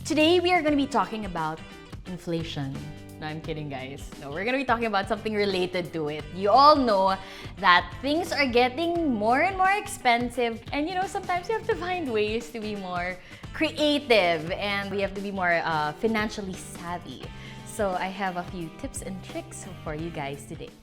Today we are going to be talking about inflation. No, I'm kidding, guys. No, we're going to be talking about something related to it. You all know that things are getting more and more expensive, and sometimes you have to find ways to be more creative and we have to be more financially savvy. So I have a few tips and tricks for you guys today.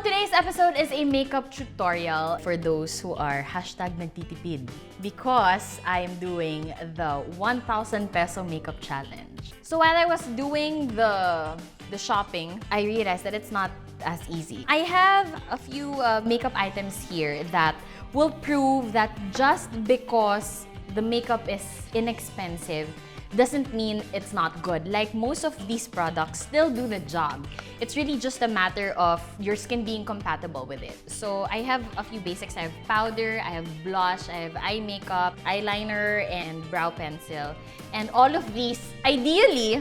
Today's episode is a makeup tutorial for those who are #nagtitipid because I'm doing the 1,000 peso makeup challenge. So while I was doing the shopping, I realized that it's not as easy. I have a few makeup items here that will prove that just because the makeup is inexpensive doesn't mean it's not good. Like, most of these products still do the job. It's really just a matter of your skin being compatible with it. So I have a few basics. I have powder, I have blush, I have eye makeup, eyeliner, and brow pencil. And all of these, ideally,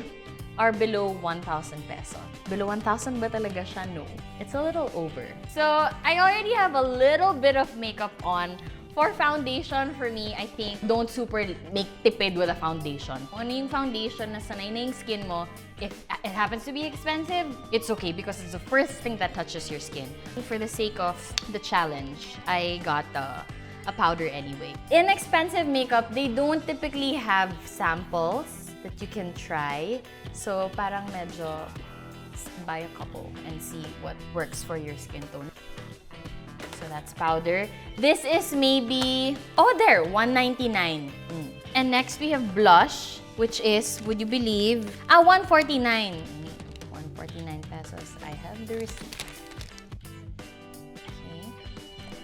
are below 1,000 peso. Below 1,000 ba talaga siya? No. It's a little over. So I already have a little bit of makeup on. For foundation, for me, I think, don't super make tipid with a foundation. Kung ano yung foundation na sanay na yung skin mo, if it happens to be expensive, it's okay because it's the first thing that touches your skin. For the sake of the challenge, I got a powder anyway. Inexpensive makeup, they don't typically have samples that you can try. So parang medyo buy a couple and see what works for your skin tone. So that's powder. This is maybe, there, 199. And next we have blush, which is, would you believe, 149. 149 pesos. I have the receipt. Okay.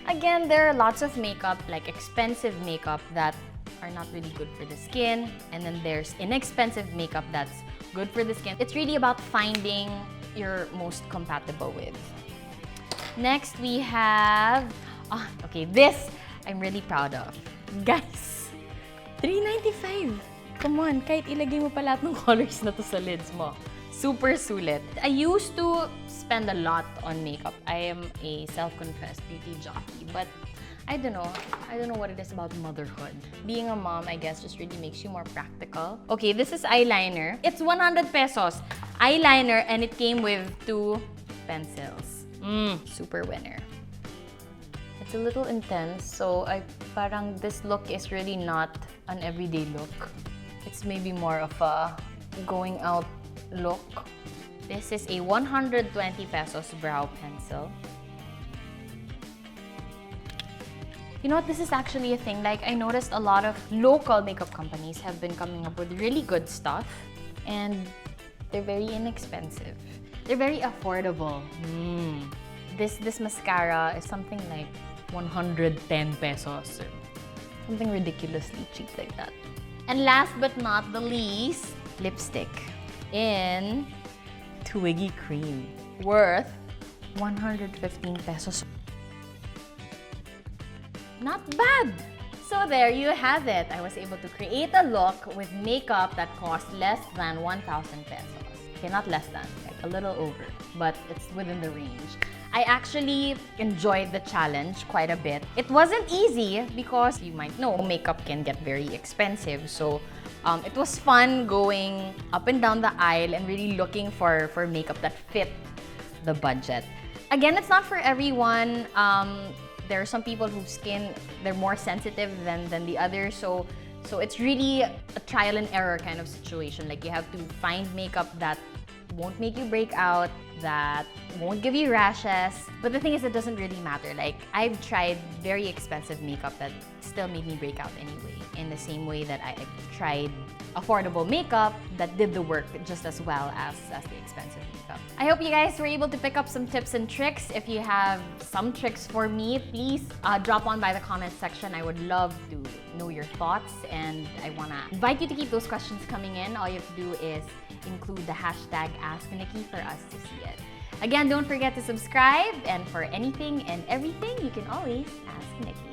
Again, there are lots of makeup, like expensive makeup that are not really good for the skin. And then there's inexpensive makeup that's good for the skin. It's really about finding your most compatible with. Next, we have, this I'm really proud of. Guys, 395. Come on, kahit ilagay mo pa lahat ng colors na to sa lids mo. Super sulit. I used to spend a lot on makeup. I am a self-confessed beauty junkie, but I don't know what it is about motherhood. Being a mom, I guess, just really makes you more practical. Okay, this is eyeliner. It's 100 pesos. Eyeliner, and it came with 2 pencils. Super winner. It's a little intense, so parang this look is really not an everyday look. It's maybe more of a going out look. This is a 120 pesos brow pencil. You know what? This is actually a thing. Like, I noticed a lot of local makeup companies have been coming up with really good stuff, and they're very inexpensive. They're very affordable. This mascara is something like 110 pesos. Something ridiculously cheap like that. And last but not the least, lipstick in Twiggy Cream, worth 115 pesos. Not bad! So there you have it. I was able to create a look with makeup that cost less than 1,000 pesos. Okay, not less than, like a little over, but it's within the range. I actually enjoyed the challenge quite a bit. It wasn't easy because you might know makeup can get very expensive. So it was fun going up and down the aisle and really looking for makeup that fit the budget. Again, it's not for everyone. There are some people whose skin, they're more sensitive than the others. So it's really a trial and error kind of situation. Like, you have to find makeup that won't make you break out, that won't give you rashes. But the thing is, it doesn't really matter. Like, I've tried very expensive makeup that still made me break out anyway. In the same way that I've tried affordable makeup that did the work just as well as the expensive makeup. I hope you guys were able to pick up some tips and tricks. If you have some tricks for me, please drop on by the comment section. I would love to know your thoughts, and I want to invite you to keep those questions coming in. All you have to do is include the #AskNikki for us to see it. Again, don't forget to subscribe, and for anything and everything, you can always ask Nikki.